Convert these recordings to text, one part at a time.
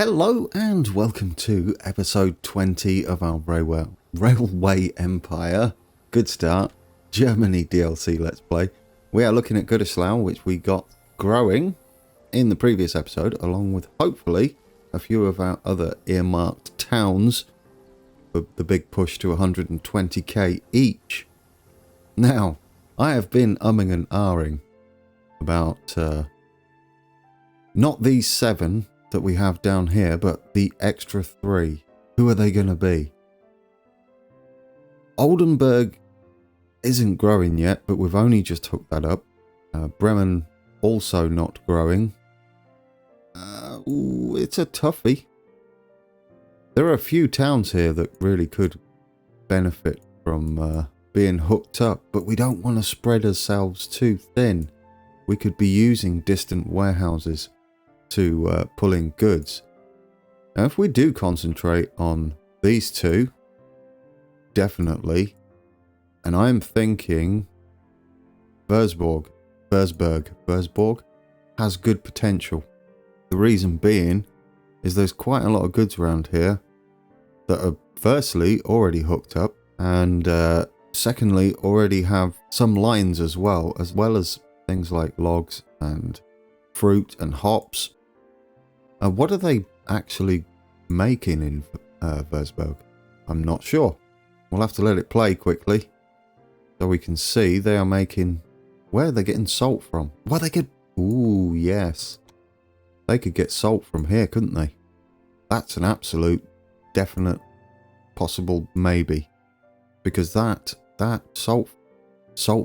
Hello and welcome to episode 20 of our Railway Empire. Good start. Germany DLC Let's Play. We are looking at Gütersloh, which we got growing in the previous episode, along with hopefully a few of our other earmarked towns for the big push to 120k each. Now, I have been umming and ahhing about not these 7 that we have down here, but the extra 3. Who are they going to be? Oldenburg isn't growing yet, but we've only just hooked that up. Bremen also not growing. It's a toughie. There are a few towns here that really could benefit from being hooked up, but we don't want to spread ourselves too thin. We could be using distant warehouses to pull in goods. Now, if we do concentrate on these 2, definitely, and I'm thinking Würzburg has good potential. The reason being is there's quite a lot of goods around here that are firstly already hooked up, and secondly already have some lines as well as things like logs and fruit and hops. What are they actually making in Würzburg? I'm not sure. We'll have to let it play quickly so we can see. They are making... Where are they getting salt from? Well, they could... Ooh, yes. They could get salt from here, couldn't they? That's an absolute, definite, possible maybe. Because that salt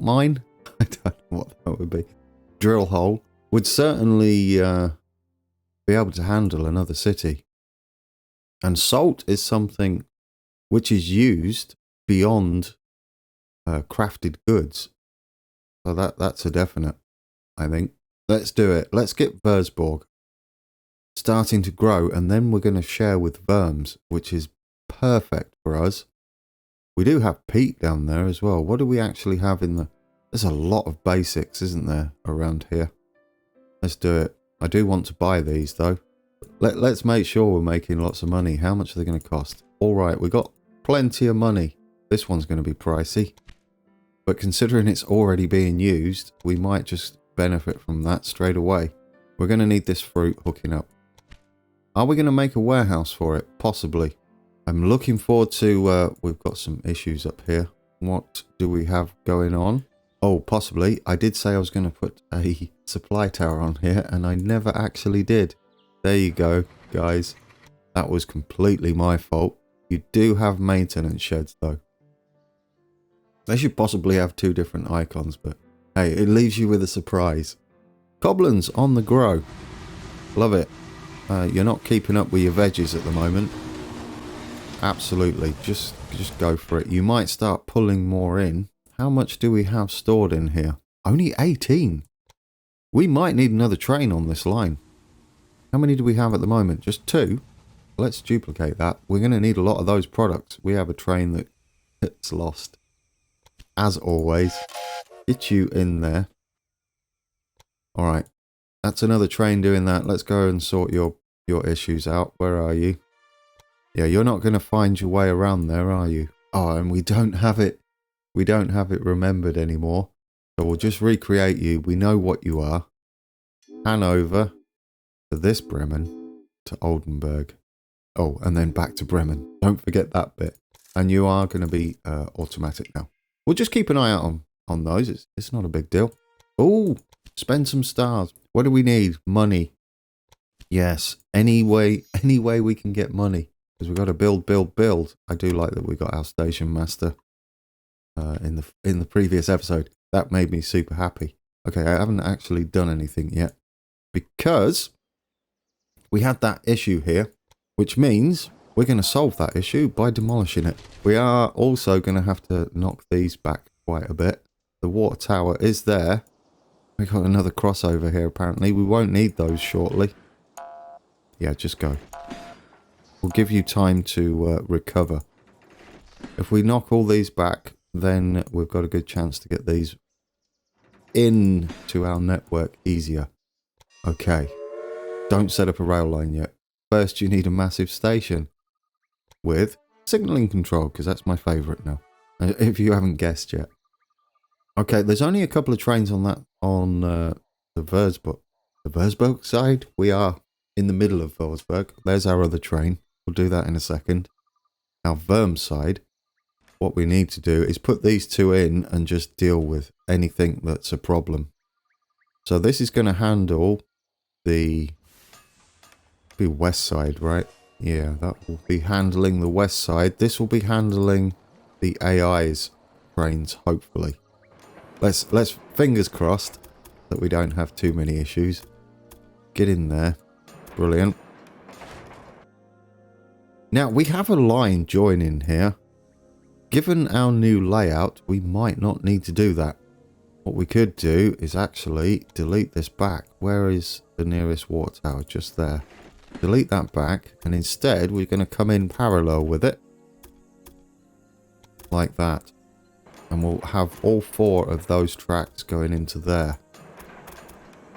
mine? I don't know what that would be. Drill hole would certainly... be able to handle another city. And salt is something which is used beyond crafted goods. So that's a definite, I think. Let's do it. Let's get Würzburg starting to grow, and then we're going to share with Worms, which is perfect for us. We do have peat down there as well. What do we actually have in the... There's a lot of basics, isn't there, around here? Let's do it. I do want to buy these though. Let's make sure we're making lots of money. How much are they going to cost? Alright, we got plenty of money. This one's going to be pricey. But considering it's already being used, we might just benefit from that straight away. We're going to need this fruit hooking up. Are we going to make a warehouse for it? Possibly. I'm looking forward to... we've got some issues up here. What do we have going on? Oh, possibly. I did say I was going to put a supply tower on here, and I never actually did. There you go, guys. That was completely my fault. You do have maintenance sheds, though. They should possibly have 2 different icons, but hey, it leaves you with a surprise. Cobblins on the grow. Love it. You're not keeping up with your veggies at the moment. Absolutely. Just go for it. You might start pulling more in. How much do we have stored in here? Only 18. We might need another train on this line. How many do we have at the moment? Just 2? Let's duplicate that. We're going to need a lot of those products. We have a train that gets lost. As always. Get you in there. Alright. That's another train doing that. Let's go and sort your issues out. Where are you? Yeah, you're not going to find your way around there, are you? Oh, and we don't have it. We don't have it remembered anymore. So we'll just recreate you. We know what you are. Hanover to this Bremen to Oldenburg. Oh, and then back to Bremen. Don't forget that bit. And you are going to be automatic now. We'll just keep an eye out on those. It's not a big deal. Oh, spend some stars. What do we need? Money. Yes, any way we can get money. Because we've got to build. I do like that we got our station master. In the previous episode. That made me super happy. Okay, I haven't actually done anything yet because we had that issue here, which means we're going to solve that issue by demolishing it. We are also going to have to knock these back quite a bit. The water tower is there. We got another crossover here apparently. We won't need those shortly. Yeah, just go. We'll give you time to recover. If we knock all these back, then we've got a good chance to get these into our network easier. Okay. Don't set up a rail line yet. first you need a massive station with signalling control, because that's my favourite now, if you haven't guessed yet. Okay, there's only a couple of trains on that, on the Würzburg side. We are in the middle of Würzburg. There's our other train. We'll do that in a second. Now, Worms side, what we need to do is put these two in and just deal with anything that's a problem. So this is going to handle the west side, right? Yeah, that will be handling the west side. This will be handling the AI's trains, hopefully. Let's fingers crossed that we don't have too many issues. Get in there. Brilliant. Now, we have a line joining here. Given our new layout, we might not need to do that. What we could do is actually delete this back. Where is the nearest water tower? Just there. Delete that back, and instead we're going to come in parallel with it. Like that. And we'll have all 4 of those tracks going into there.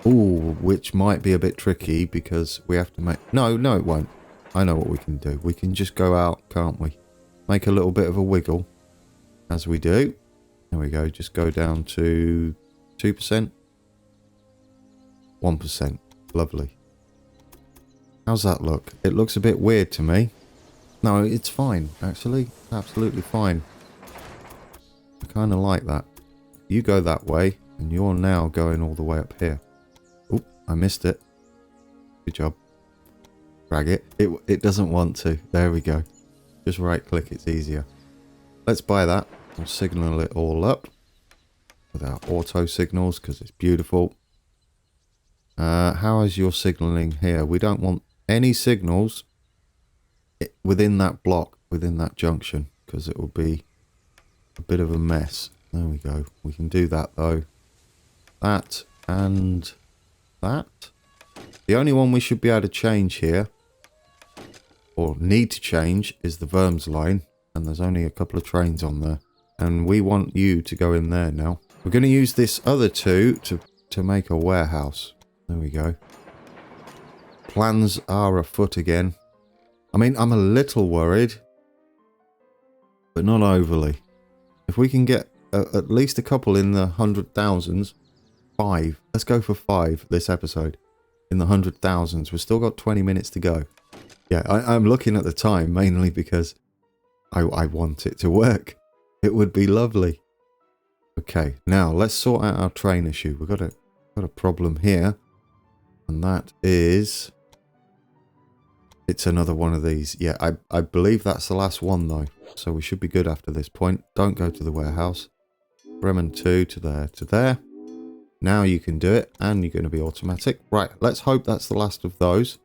Ooh, which might be a bit tricky because we have to make... No, it won't. I know what we can do. We can just go out, can't we? Make a little bit of a wiggle. As we do. There we go. Just go down to 2%. 1%. Lovely. How's that look? It looks a bit weird to me. No, it's fine, actually. Absolutely fine. I kind of like that. You go that way, and you're now going all the way up here. Oop, I missed it. Good job. Drag it. It doesn't want to. There we go. Just right click, it's easier. Let's buy that. We'll signal it all up with our auto signals because it's beautiful. How is your signaling here? We don't want any signals within that block, within that junction, because it will be a bit of a mess. There we go. We can do that though. That and that. The only one we should be able to change here, or need to change, is the Worms line. And there's only a couple of trains on there. And we want you to go in there now. We're going to use this other two to make a warehouse. There we go. Plans are afoot again. I mean, I'm a little worried, but not overly. If we can get at least a couple in the 100,000s, 5. Let's go for 5 this episode. In the 100,000s. We've still got 20 minutes to go. Yeah, I'm looking at the time mainly because I want it to work. It would be lovely. Okay, now let's sort out our train issue. We've got a problem here. And that is... It's another one of these. Yeah, I believe that's the last one though. So we should be good after this point. Don't go to the warehouse. Bremen 2 to there, to there. Now you can do it, and you're going to be automatic. Right, let's hope that's the last of those.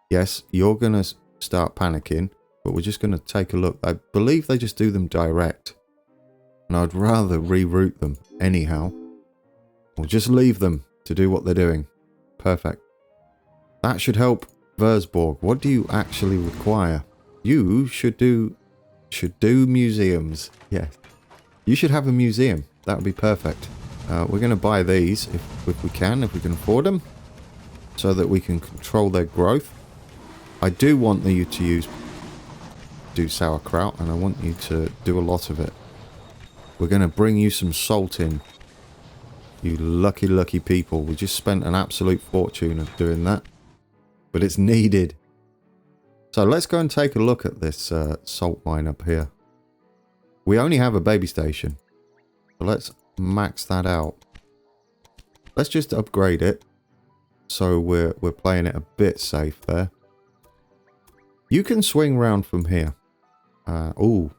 Yes, you're going to start panicking, but we're just going to take a look. I believe they just do them direct. And I'd rather reroute them anyhow. Or just leave them to do what they're doing. Perfect. That should help Würzburg. What do you actually require? You should do museums. Yes. You should have a museum. That would be perfect. We're going to buy these if we can afford them, so that we can control their growth. I do want you to do sauerkraut, and I want you to do a lot of it. We're going to bring you some salt in. You lucky people. We just spent an absolute fortune of doing that, but it's needed. So let's go and take a look at this salt mine up here. We only have a baby station, so let's max that out. Let's just upgrade it so we're playing it a bit safe there. You can swing round from here. Oh,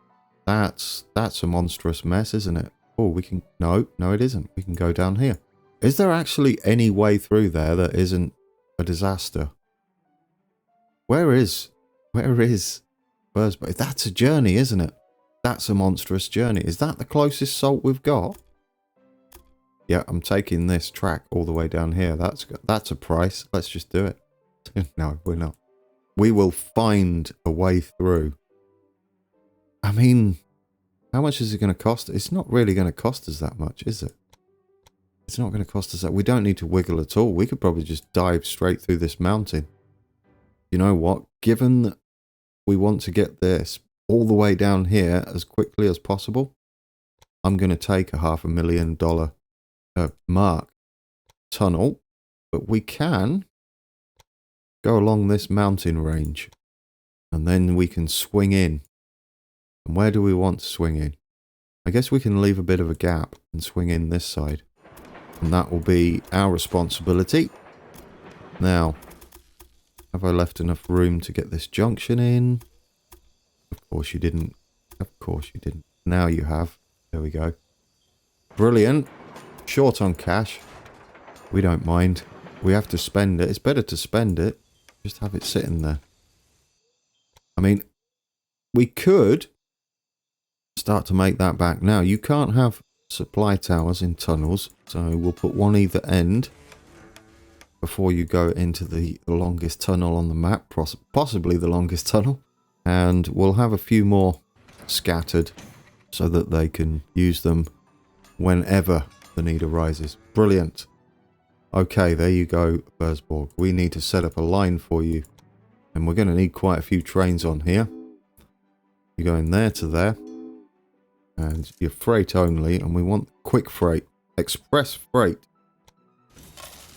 that's a monstrous mess, isn't it? Oh, we can... No, it isn't. We can go down here. Is there actually any way through there that isn't a disaster? Where is Würzburg? That's a journey, isn't it? That's a monstrous journey. Is that the closest salt we've got? Yeah, I'm taking this track all the way down here. That's a price. Let's just do it. No, we're not. We will find a way through. I mean, how much is it going to cost? It's not really going to cost us that much, is it? It's not going to cost us that. We don't need to wiggle at all. We could probably just dive straight through this mountain. You know what? Given that we want to get this all the way down here as quickly as possible, I'm going to take a $500,000 mark tunnel, but we can go along this mountain range and then we can swing in. And where do we want to swing in? I guess we can leave a bit of a gap and swing in this side, and that will be our responsibility. Now, have I left enough room to get this junction in? Of course you didn't. Of course you didn't. Now you have. There we go. Brilliant. Short on cash. We don't mind. We have to spend it. It's better to spend it. Just have it sitting there. I mean, we could start to make that back. Now, you can't have supply towers in tunnels, so we'll put one either end before you go into the longest tunnel on the map, possibly the longest tunnel. And we'll have a few more scattered so that they can use them whenever the need arises. Brilliant. Okay, there you go, Versborg. We need to set up a line for you. And we're going to need quite a few trains on here. You go in there to there. And you're freight only. And we want quick freight. Express freight.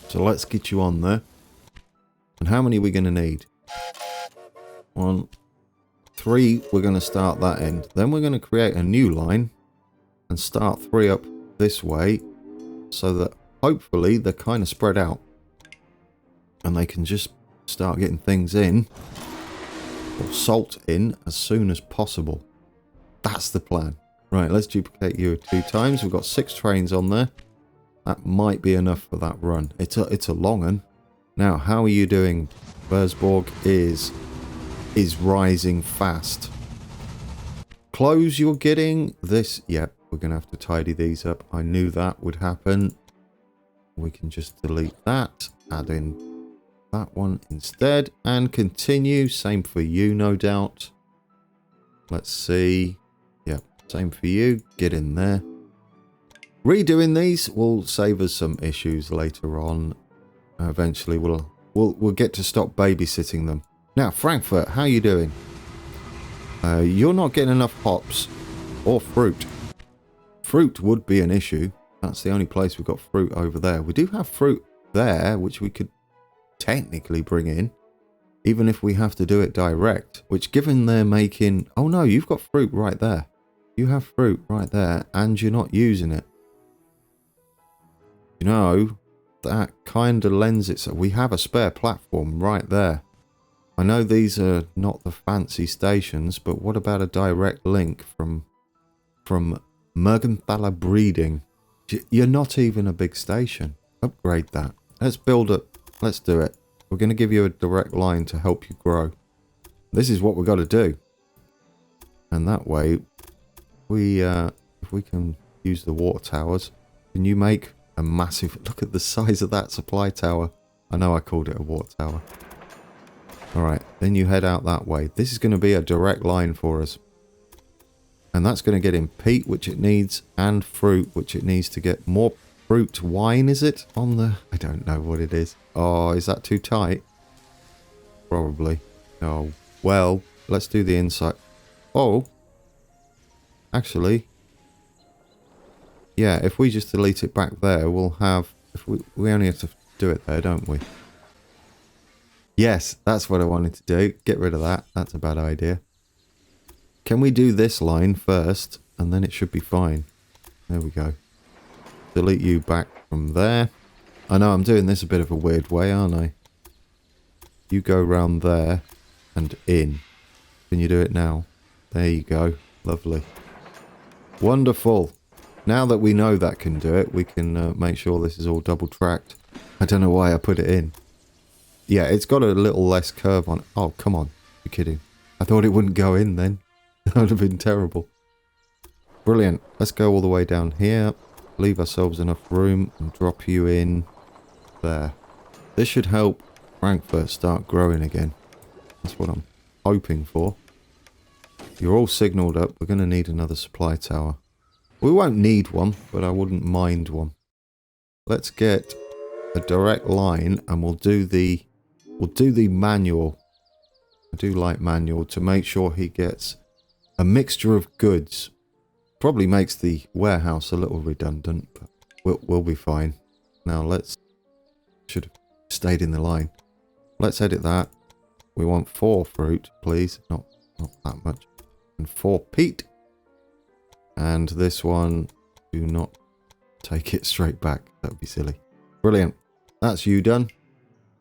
So let's get you on there. And how many are we going to need? 1, 3. We're going to start that end. Then we're going to create a new line. And start 3 up this way. So that hopefully they're kind of spread out. And they can just start getting things in. Or salt in as soon as possible. That's the plan. Right, let's duplicate you 2 times. We've got 6 trains on there. That might be enough for that run. It's a long one. Now, how are you doing? Versborg is rising fast. Clothes you're getting. This, yep, we're going to have to tidy these up. I knew that would happen. We can just delete that. Add in that one instead. And continue. Same for you, no doubt. Let's see. Yep, same for you. Get in there. Redoing these will save us some issues later on. Eventually we'll get to stop babysitting them. Now, Frankfurt, how you doing? You're not getting enough hops or fruit. Fruit would be an issue. That's the only place we've got fruit over there. We do have fruit there, which we could technically bring in, even if we have to do it direct. Which, given they're making... Oh no, you've got fruit right there. You have fruit right there, and you're not using it. You know, that kind of lends itself. We have a spare platform right there. I know these are not the fancy stations, but what about a direct link from Mergenthaler Breeding? You're not even a big station. Upgrade that. Let's build it. Let's do it. We're going to give you a direct line to help you grow. This is what we've got to do. And that way, if we can use the water towers, can you make a massive... Look at the size of that supply tower. I know I called it a water tower. Alright, then you head out that way. This is going to be a direct line for us. And that's going to get in peat, which it needs, and fruit, which it needs to get more fruit wine, is it? On the... I don't know what it is. Oh, is that too tight? Probably. Oh, well, let's do the inside. Oh. Actually. Yeah, if we just delete it back there, we'll have... If we only have to do it there, don't we? Yes, that's what I wanted to do. Get rid of that. That's a bad idea. Can we do this line first? And then it should be fine. There we go. Delete you back from there. I know I'm doing this a bit of a weird way, aren't I? You go round there and in. Can you do it now? There you go. Lovely. Wonderful. Now that we know that can do it, we can make sure this is all double tracked. I don't know why I put it in. Yeah, it's got a little less curve on it. Oh, come on. You're kidding. I thought it wouldn't go in then. That would have been terrible. Brilliant. Let's go all the way down here. Leave ourselves enough room and drop you in there. This should help Frankfurt start growing again. That's what I'm hoping for. You're all signalled up. We're going to need another supply tower. We won't need one, but I wouldn't mind one. Let's get a direct line and we'll do the manual I do like manual to make sure he gets a mixture of goods. Probably makes the warehouse a little redundant, but we'll be fine. Now let's... Should have stayed in the line. Let's edit that. We want 4 fruit, please. Not that much. And 4 peat. And this one, do not take it straight back. That would be silly. Brilliant. That's you done.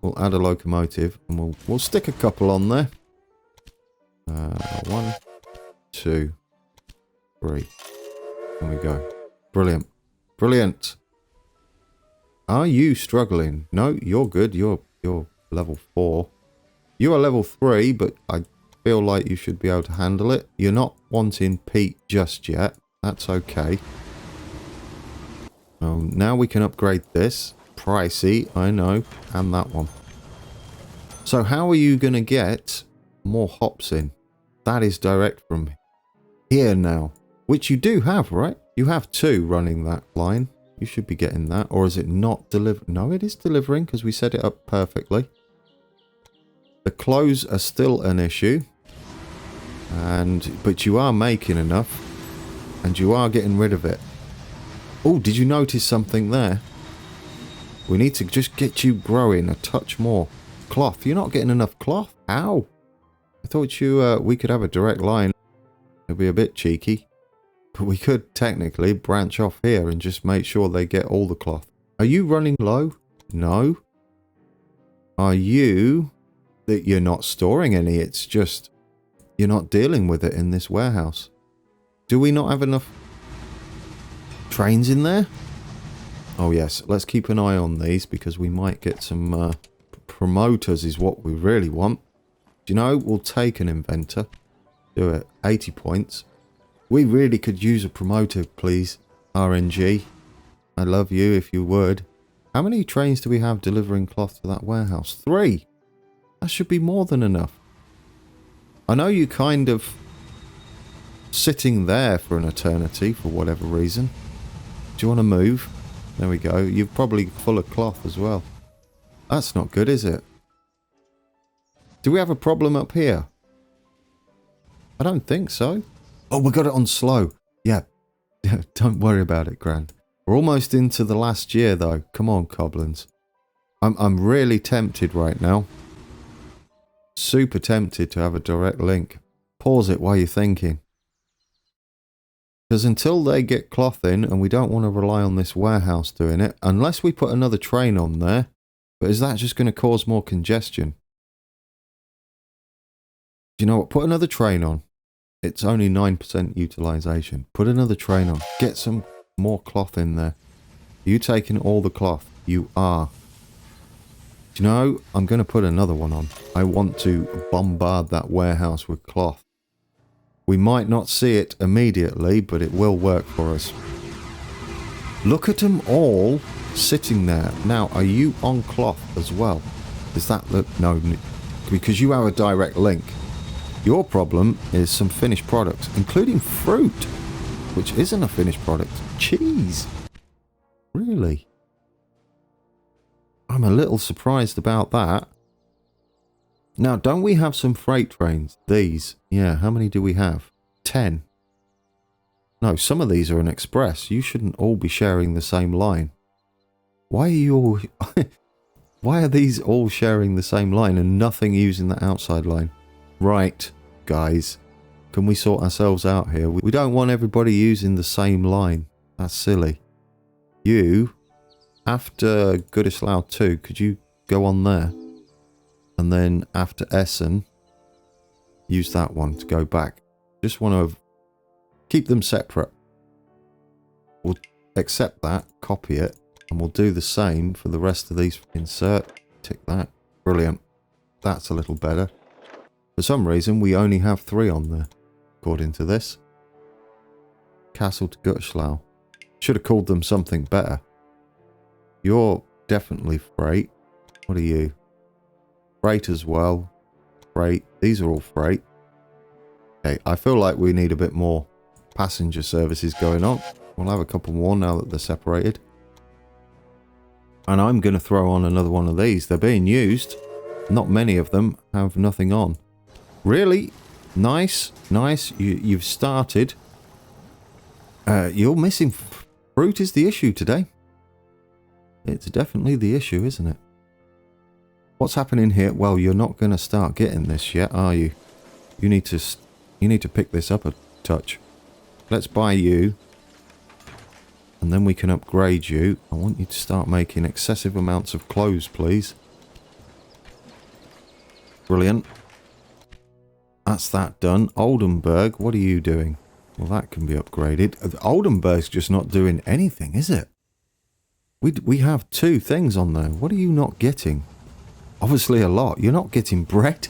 We'll add a locomotive and we'll stick a couple on there. 1, 2, 3. There we go. Brilliant. Brilliant. Are you struggling? No, you're good. You're level 4. You are level 3, but I feel like you should be able to handle it. You're not wanting peat just yet. That's okay. Now we can upgrade this. Pricey, I know. And that one. So how are you going to get more hops in? That is direct from here now. Which you do have, right? You have 2 running that line. You should be getting that. Or is it not delivering? No, it is delivering because we set it up perfectly. The clothes are still an issue. But you are making enough. And you are getting rid of it. Oh, did you notice something there? We need to just get you growing a touch more. Cloth. You're not getting enough cloth. How? I thought we could have a direct line. It'd be a bit cheeky. But we could technically branch off here and just make sure they get all the cloth. Are you running low? No. Are you... that you're not storing any? It's just... you're not dealing with it in this warehouse. Do we not have enough trains in there? Oh yes, let's keep an eye on these because we might get some promoters is what we really want. Do you know, we'll take an inventor. Do it. 80 points. We really could use a promoter, please. RNG. I love you if you would. How many trains do we have delivering cloth to that warehouse? 3. That should be more than enough. I know you kind of... sitting there for an eternity for whatever reason. Do you want to move? There we go. You're probably full of cloth as well. That's not good, is it? Do we have a problem up here? I don't think so. Oh, we got it on slow. Yeah. Don't worry about it, Grand. We're almost into the last year, though. Come on, Coblins. I'm really tempted right now. Super tempted to have a direct link. Pause it while you're thinking. Because until they get cloth in, and we don't want to rely on this warehouse doing it, unless we put another train on there, but is that just going to cause more congestion? Do you know what? Put another train on. It's only 9% utilization. Put another train on. Get some more cloth in there. Are you taking all the cloth? You are. Do you know, I'm going to put another one on. I want to bombard that warehouse with cloth. We might not see it immediately, but it will work for us. Look at them all sitting there. Now, are you on cloth as well? Is that the... no, because you have a direct link. Your problem is some finished products, including fruit, which isn't a finished product. Cheese. Really? I'm a little surprised about that. Now, don't we have some freight trains? These. Yeah, how many do we have? 10. No, some of these are an express. You shouldn't all be sharing the same line. Why are you all... why are these all sharing the same line and nothing using the outside line? Right, guys. Can we sort ourselves out here? We don't want everybody using the same line. That's silly. You, after Goodislau 2, could you go on there? And then after Essen, use that one to go back. Just want to keep them separate. We'll accept that, copy it, and we'll do the same for the rest of these. Insert, tick that. Brilliant. That's a little better. For some reason, we only have 3 on there, according to this. Castle to Gottschlau. Should have called them something better. You're definitely freight. What are you? Freight as well. Freight. These are all freight. Okay, I feel like we need a bit more passenger services going on. We'll have a couple more now that they're separated. And I'm going to throw on another one of these. They're being used. Not many of them have nothing on. Really? Nice. Nice. You've started. You're missing fruit is the issue today. It's definitely the issue, isn't it? What's happening here? Well, you're not going to start getting this yet, are you? You need to pick this up a touch. Let's buy you. And then we can upgrade you. I want you to start making excessive amounts of clothes, please. Brilliant. That's that done. Oldenburg, what are you doing? Well, that can be upgraded. Oldenburg's just not doing anything, is it? We have 2 things on there. What are you not getting? Obviously a lot. You're not getting bread.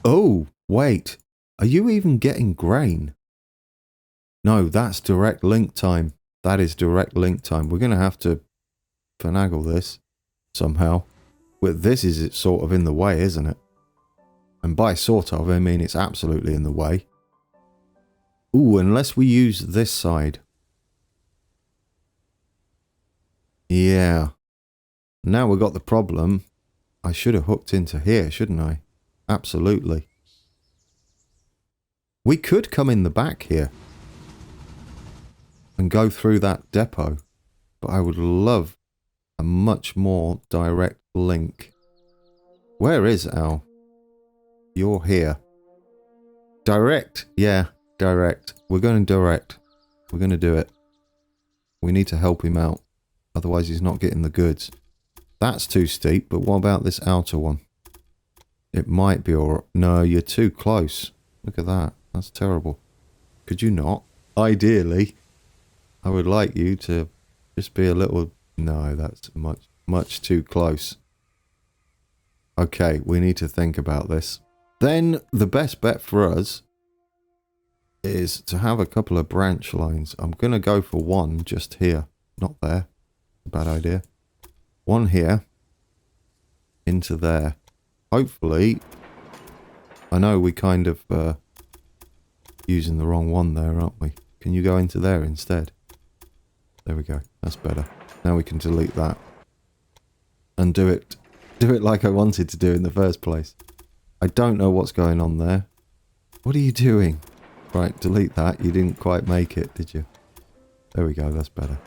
Oh, wait. Are you even getting grain? No, that's direct link time. That is direct link time. We're going to have to finagle this somehow. Well, this is sort of in the way, isn't it? And by sort of, I mean it's absolutely in the way. Ooh, unless we use this side. Yeah. Now we've got the problem. I should have hooked into here, shouldn't I? Absolutely. We could come in the back here. And go through that depot. But I would love a much more direct link. Where is Al? You're here. Direct. Yeah, direct. We're going direct. We're going to do it. We need to help him out. Otherwise he's not getting the goods. That's too steep, but what about this outer one? It might be alright. No, you're too close. Look at that. That's terrible. Could you not? Ideally, I would like you to just be a little... No, that's much too close. Okay, we need to think about this. Then the best bet for us is to have a couple of branch lines. I'm going to go for one just here. Not there. Bad idea. One here. Into there. Hopefully... I know we kind of... using the wrong one there, aren't we? Can you go into there instead? There we go. That's better. Now we can delete that. And do it like I wanted to do in the first place. I don't know what's going on there. What are you doing? Right, delete that. You didn't quite make it, did you? There we go. That's better.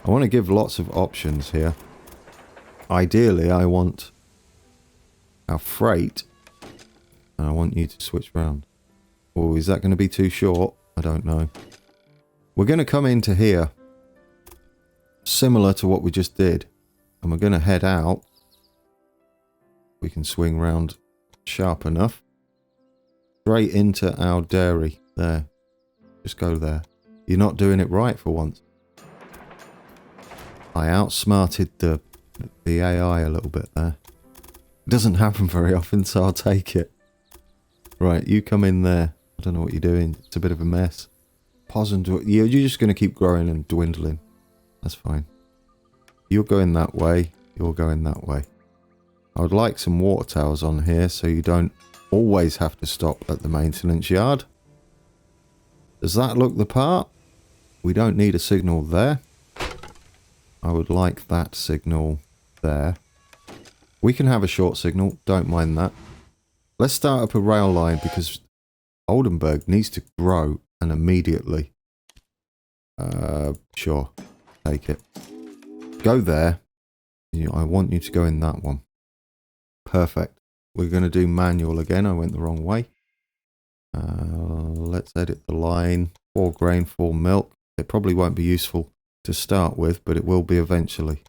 I want to give lots of options here. Ideally, I want our freight. And I want you to switch around. Oh, is that going to be too short? I don't know. We're going to come into here. Similar to what we just did. And we're going to head out. We can swing round sharp enough. Straight into our dairy. There. Just go there. You're not doing it right for once. I outsmarted the AI a little bit there. It doesn't happen very often, so I'll take it. Right, you come in there. I don't know what you're doing. It's a bit of a mess. Pause and do it. You're just going to keep growing and dwindling. That's fine. You're going that way. You're going that way. I would like some water towers on here so you don't always have to stop at the maintenance yard. Does that look the part? We don't need a signal there. I would like that signal there. We can have a short signal. Don't mind that. Let's start up a rail line because Oldenburg needs to grow and immediately. Sure. Take it. Go there. I want you to go in that one. Perfect. We're going to do manual again. I went the wrong way. Let's edit the line. 4 grain, 4 milk. It probably won't be useful to start with, but it will be eventually.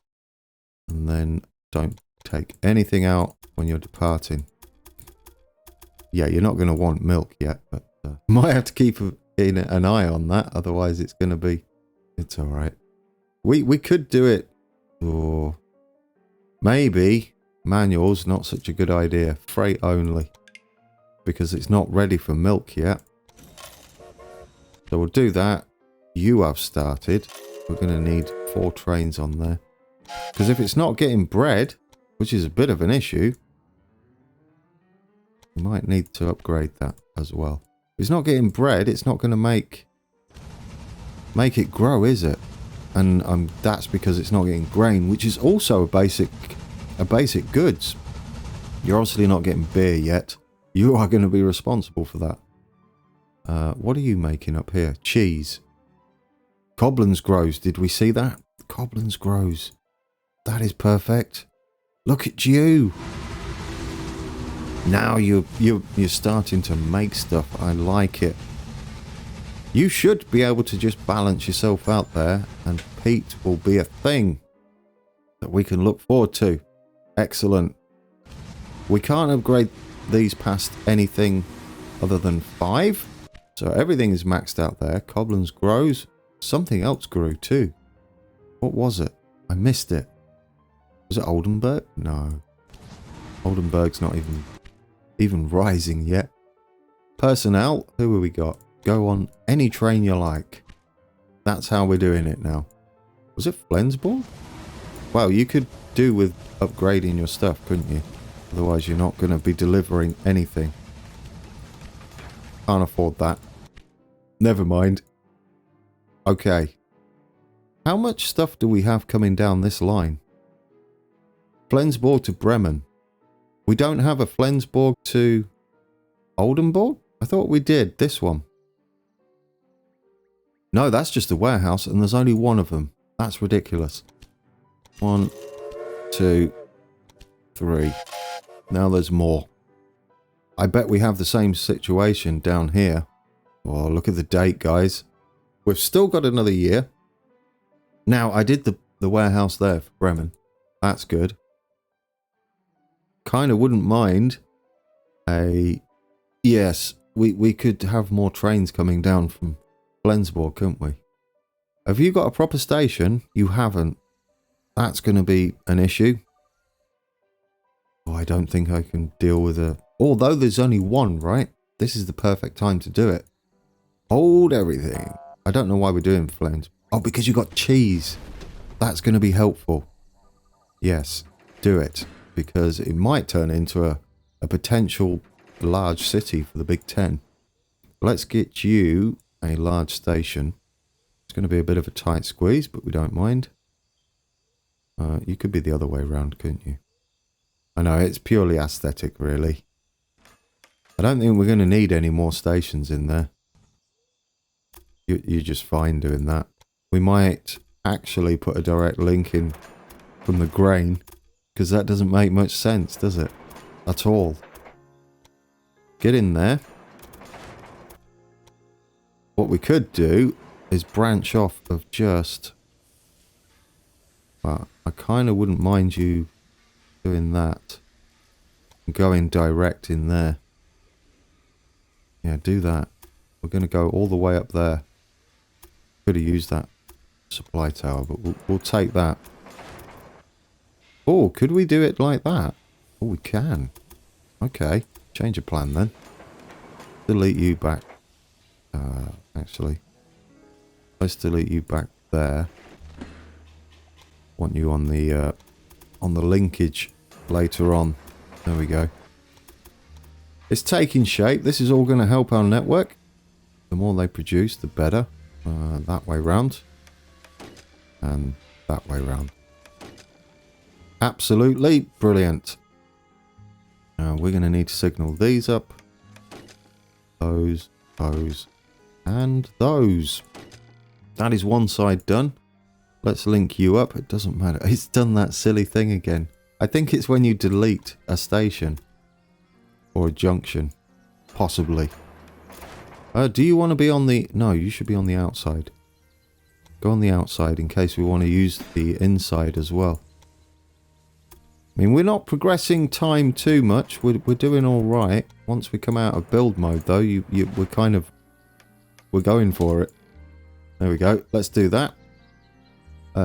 And then don't take anything out when you're departing. Yeah, you're not going to want milk yet, but might have to keep an eye on that. Otherwise, it's going to be... It's all right. We could do it. Or maybe manual's not such a good idea. Freight only. Because it's not ready for milk yet. So we'll do that. You have started. We're going to need 4 trains on there. Because if it's not getting bread, which is a bit of an issue, we might need to upgrade that as well. If it's not getting bread, it's not going to make it grow, is it? And that's because it's not getting grain, which is also a basic goods. You're obviously not getting beer yet. You are going to be responsible for that. What are you making up here? Cheese. Cobblins grows. Did we see that? Cobblins grows. That is perfect. Look at you. Now you're starting to make stuff. I like it. You should be able to just balance yourself out there, and peat will be a thing that we can look forward to. Excellent. We can't upgrade these past anything other than 5. So everything is maxed out there. Cobblins grows. Something else grew too. What was it? I missed it. Was it Oldenburg? No. Oldenburg's not even rising yet. Personnel, who have we got? Go on any train you like. That's how we're doing it now. Was it Flensburg? Well, you could do with upgrading your stuff, couldn't you? Otherwise you're not going to be delivering anything. Can't afford that. Never mind. Okay. How much stuff do we have coming down this line? Flensburg to Bremen. We don't have a Flensburg to Oldenburg? I thought we did. This one. No, that's just a warehouse and there's only one of them. That's ridiculous. 1, 2, 3. Now there's more. I bet we have the same situation down here. Oh, look at the date, guys. We've still got another year. Now, I did the warehouse there for Bremen. That's good. Kind of wouldn't mind a... Yes, we could have more trains coming down from Flensburg, couldn't we? Have you got a proper station? You haven't. That's going to be an issue. Oh, I don't think I can deal with a... Although there's only one, right? This is the perfect time to do it. Hold everything. I don't know why we're doing Flens. Oh, because you got cheese. That's going to be helpful. Yes, do it. Because it might turn into a potential large city for the Big Ten. Let's get you a large station. It's going to be a bit of a tight squeeze, but we don't mind. You could be the other way around, couldn't you? I know, it's purely aesthetic, really. I don't think we're going to need any more stations in there. You're just fine doing that. We might actually put a direct link in from the grain, because that doesn't make much sense, does it? At all. Get in there. What we could do is branch off of just... Well, I kind of wouldn't mind you doing that. Going direct in there. Yeah, do that. We're going to go all the way up there. Could have used that supply tower, but we'll take that. Oh, could we do it like that? Oh, we can. Okay, change of plan then. Delete you back. Actually, let's delete you back there. Want you on the linkage later on. There we go. It's taking shape. This is all going to help our network. The more they produce, the better. That way round. And that way round. Absolutely brilliant. We're going to need to signal these up. Those, and those. That is one side done. Let's link you up. It doesn't matter. It's done that silly thing again. I think it's when you delete a station. Or a junction. Possibly. Do you want to be on the... No, you should be on the outside. Go on the outside in case we want to use the inside as well. I mean, we're not progressing time too much. We're doing all right. Once we come out of build mode, though, we're kind of... We're going for it. There we go. Let's do that.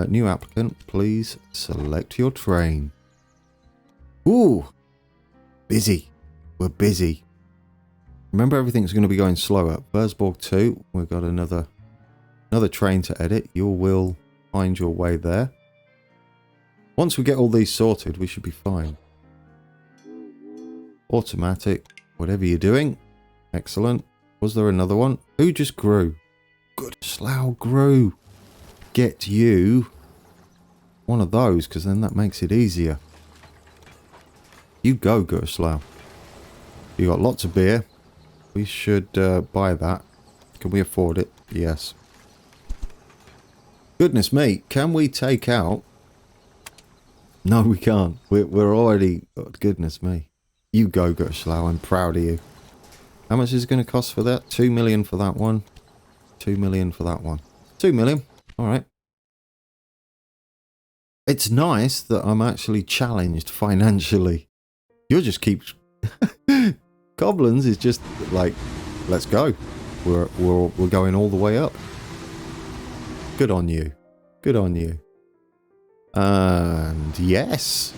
New applicant, please select your train. Ooh! Busy. We're busy. Remember, everything's going to be going slower. Versborg 2, we've got another train to edit. You will find your way there. Once we get all these sorted, we should be fine. Automatic, whatever you're doing. Excellent. Was there another one? Who just grew? Good Slough grew. Get you one of those, because then that makes it easier. You go, Good Slough. You got lots of beer. We should buy that. Can we afford it? Yes. Goodness me, can we take out... No, we can't. We're already... Oh, goodness me. You go, Gershlau. I'm proud of you. How much is it going to cost for that? 2 million for that one. 2 million for that one. 2 million. All right. It's nice that I'm actually challenged financially. You'll just keep... Goblins is just like, let's go. We're going all the way up. Good on you. Good on you. And yes.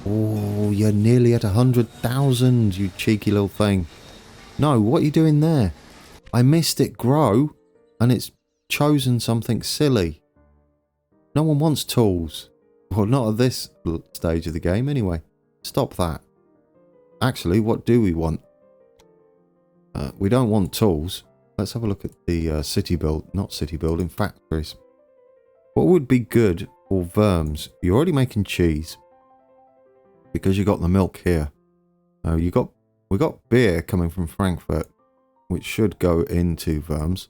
Oh, you're nearly at 100,000, you cheeky little thing. No, what are you doing there? I missed it grow, and it's chosen something silly. No one wants tools. Well, not at this stage of the game, anyway. Stop that. Actually, what do we want? We don't want tools. Let's have a look at the city build. Not city building, factories. What would be good for Worms? You're already making cheese. Because you got the milk here. We got beer coming from Frankfurt, which should go into Worms.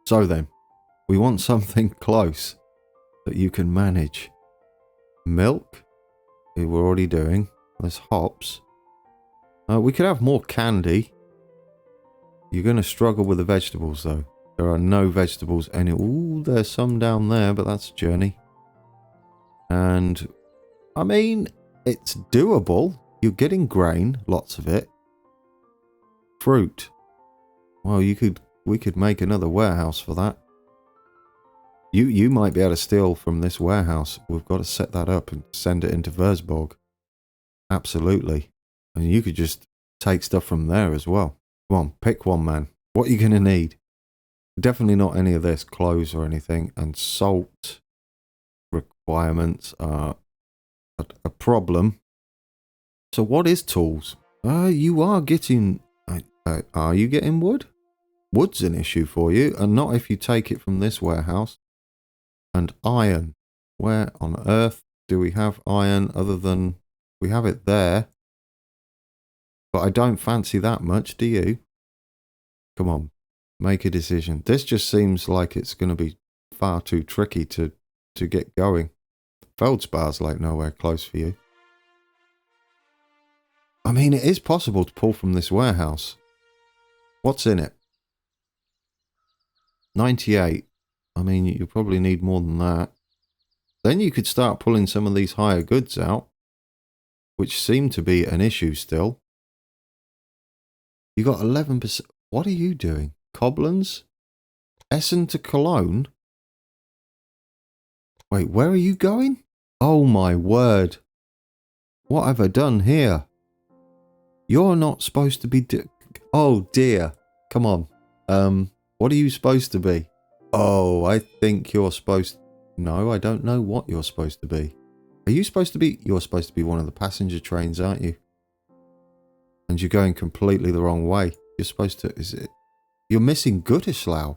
So then, we want something close that you can manage. Milk, we're already doing. There's hops. We could have more candy. You're going to struggle with the vegetables, though. There are no vegetables any. Ooh, there's some down there, but that's a journey. And, I mean, it's doable. You're getting grain, lots of it. Fruit. Well, we could make another warehouse for that. You might be able to steal from this warehouse. We've got to set that up and send it into Würzburg. Absolutely. And you could just take stuff from there as well. Come on, pick one, man. What are you going to need? Definitely not any of this, clothes or anything. And salt requirements are a problem. So what is tools? You are getting... are you getting wood? Wood's an issue for you, and not if you take it from this warehouse. And iron. Where on earth do we have iron other than... We have it there. But I don't fancy that much, do you? Come on, make a decision. This just seems like it's going to be far too tricky to get going. Feldspar's like nowhere close for you. I mean, it is possible to pull from this warehouse. What's in it? 98. I mean, you probably need more than that. Then you could start pulling some of these higher goods out, which seem to be an issue still. You got 11%. What are you doing? Koblenz? Essen to Cologne? Wait, where are you going? Oh my word. What have I done here? You're not supposed to be... Oh dear. Come on. What are you supposed to be? Oh, I think you're supposed... No, I don't know what you're supposed to be. Are you supposed to be... You're supposed to be one of the passenger trains, aren't you? And you're going completely the wrong way. You're supposed to... Is it... You're missing Gütersloh.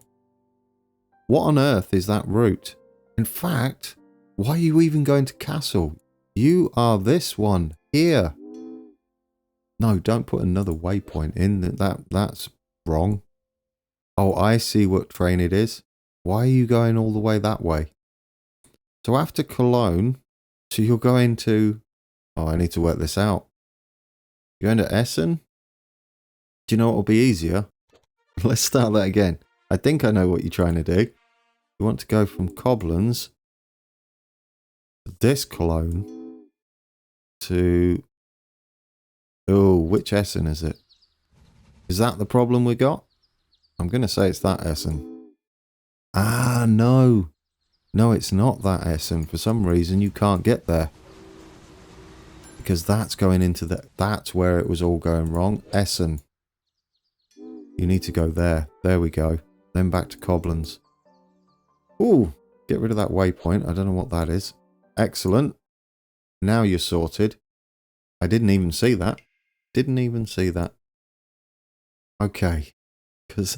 What on earth is that route? In fact, why are you even going to Kassel? You are this one here. No, don't put another waypoint in. That's wrong. Oh, I see what train it is. Why are you going all the way that way? So after Cologne, so you're going to... Oh, I need to work this out. You're going to Essen? Do you know what will be easier? Let's start that again. I think I know what you're trying to do. You want to go from Koblenz to this Cologne to... Oh, which Essen is it? Is that the problem we got? I'm going to say it's that Essen. Ah, no. No, it's not that Essen. For some reason, you can't get there. Because that's going into the... That's where it was all going wrong. Essen. You need to go there. There we go. Then back to Koblenz. Ooh, get rid of that waypoint. I don't know what that is. Excellent. Now you're sorted. I didn't even see that. Didn't even see that. Okay. Because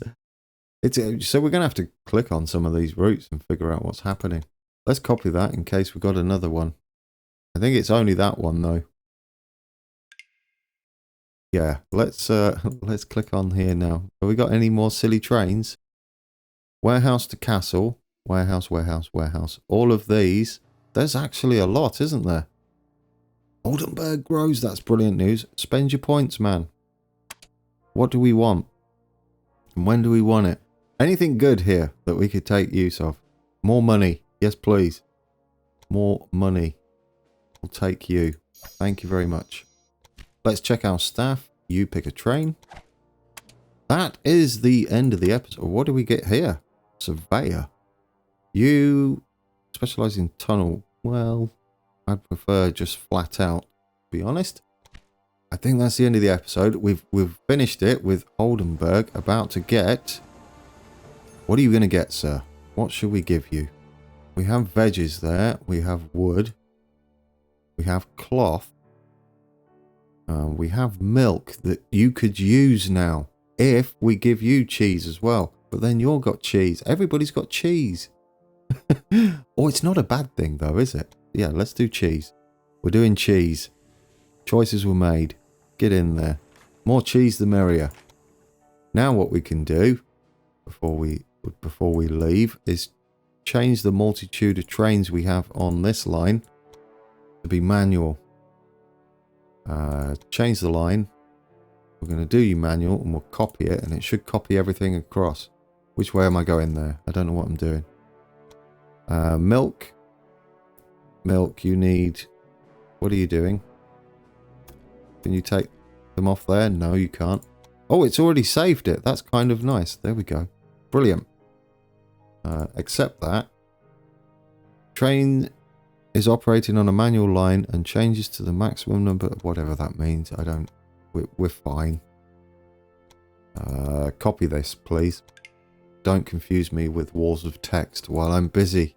it's... So we're going to have to click on some of these routes and figure out what's happening. Let's copy that in case we got another one. I think it's only that one, though. Yeah, let's click on here now. Have we got any more silly trains? Warehouse to castle. Warehouse, warehouse, warehouse. All of these. There's actually a lot, isn't there? Oldenburg grows. That's brilliant news. Spend your points, man. What do we want? And when do we want it? Anything good here that we could take use of? More money. Yes, please. More money. We'll take you. Thank you very much. Let's check our staff. You pick a train. That is the end of the episode. What do we get here? Surveyor. You specialize in tunnel. Well, I'd prefer just flat out, to be honest. I think that's the end of the episode. We've finished it with Oldenburg about to get... What are you going to get, sir? What should we give you? We have veggies there. We have wood. We have cloth. We have milk that you could use now if we give you cheese as well. But then you've got cheese. Everybody's got cheese. Oh, it's not a bad thing though, is it? Yeah, let's do cheese. We're doing cheese. Choices were made. Get in there. More cheese the merrier. Now what we can do before we leave is change the multitude of trains we have on this line to be manual. Change the line. We're going to do you manual and we'll copy it and it should copy everything across. Which way am I going there? I don't know what I'm doing. Milk. Milk, you need... What are you doing? Can you take them off there? No, you can't. Oh, it's already saved it. That's kind of nice. There we go. Brilliant. Accept that. Train is operating on a manual line and changes to the maximum number of whatever that means. I don't... We're fine. Copy this, please. Don't confuse me with walls of text while I'm busy.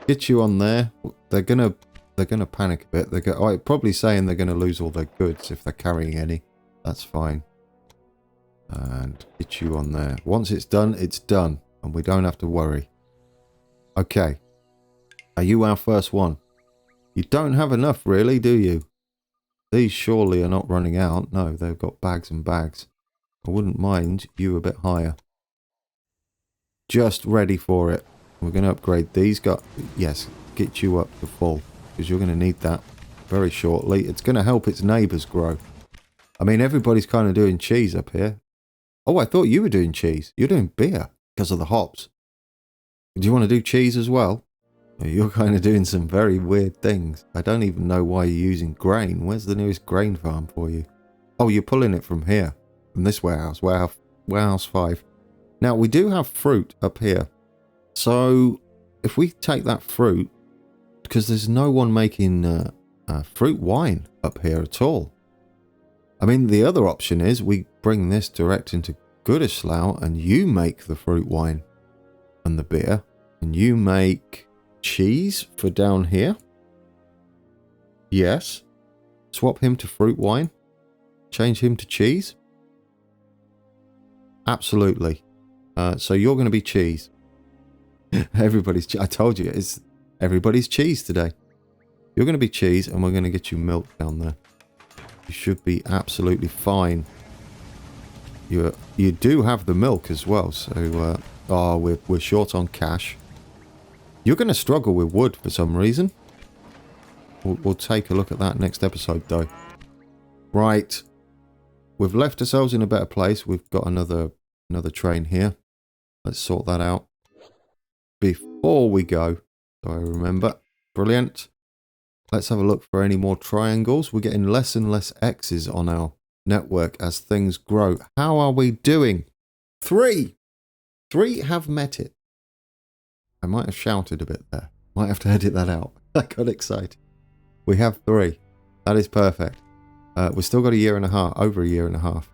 Get you on there. They're gonna panic a bit. They're probably saying they're gonna lose all their goods if they're carrying any. That's fine. And get you on there. Once it's done, and we don't have to worry. Okay. Are you our first one? You don't have enough, really, do you? These surely are not running out. No, they've got bags and bags. I wouldn't mind you a bit higher. Just ready for it. We're going to upgrade these. Yes, get you up to full. Because you're going to need that very shortly. It's going to help its neighbours grow. I mean, everybody's kind of doing cheese up here. Oh, I thought you were doing cheese. You're doing beer because of the hops. Do you want to do cheese as well? You're kind of doing some very weird things. I don't even know why you're using grain. Where's the nearest grain farm for you? Oh, you're pulling it from here. From this warehouse. Warehouse 5. Now, we do have fruit up here. So, if we take that fruit, because there's no one making fruit wine up here at all. I mean, the other option is we bring this direct into Gütersloh and you make the fruit wine and the beer. And you make cheese for down here. Yes. Swap him to fruit wine. Change him to cheese. Absolutely. So you're going to be cheese. I told you, it's everybody's cheese today. You're going to be cheese and we're going to get you milk down there. You should be absolutely fine. You do have the milk as well, so we're short on cash. You're going to struggle with wood for some reason. We'll take a look at that next episode, though. Right, we've left ourselves in a better place. We've got another train here. Let's sort that out before we go. So I remember. Brilliant. Let's have a look for any more triangles. We're getting less and less X's on our network as things grow. How are we doing? 3 have met it. I might have shouted a bit there. Might have to edit that out. I got excited. We have 3. That is perfect. We've still got a year and a half. Over a year and a half.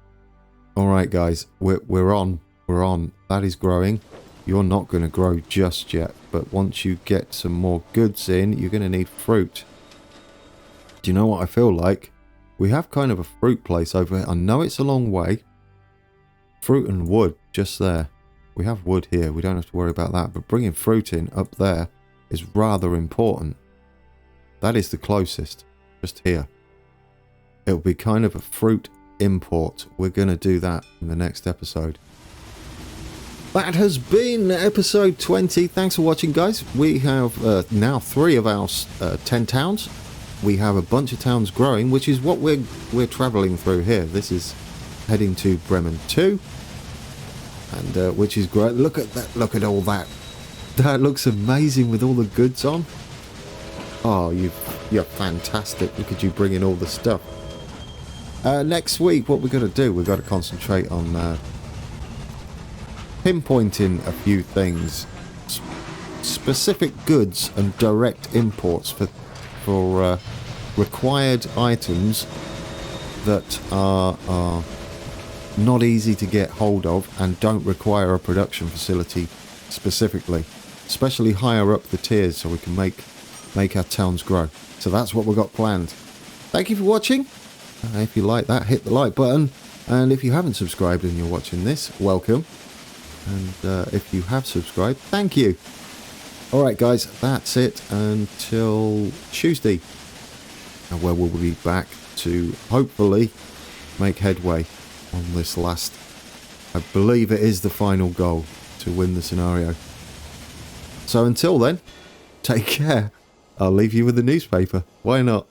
All right, guys. We're on. We're on. That is growing. You're not going to grow just yet. But once you get some more goods in, you're going to need fruit. Do you know what I feel like? We have kind of a fruit place over here. I know it's a long way. Fruit and wood just there. We have wood here. We don't have to worry about that. But bringing fruit in up there is rather important. That is the closest. Just here. It'll be kind of a fruit import. We're going to do that in the next episode. That has been episode 20. Thanks for watching, guys. We have now 3 of our 10 towns. We have a bunch of towns growing, which is what we're travelling through here. This is heading to Bremen 2, and which is great. Look at that! Look at all that. That looks amazing with all the goods on. Oh, you're fantastic. Look at you bringing all the stuff. Next week, what we're going to do? We've got to concentrate on pinpointing a few things, specific goods and direct imports for required items that are not easy to get hold of and don't require a production facility specifically, especially higher up the tiers, so we can make our towns grow. So that's what we've got planned. Thank you for watching. If you like that, hit the like button, and if you haven't subscribed and you're watching this, welcome. And if you have subscribed, thank you. Alright guys, that's it until Tuesday, where we'll be back to hopefully make headway on this last, I believe it is the final goal, to win the scenario. So until then, take care. I'll leave you with the newspaper. Why not?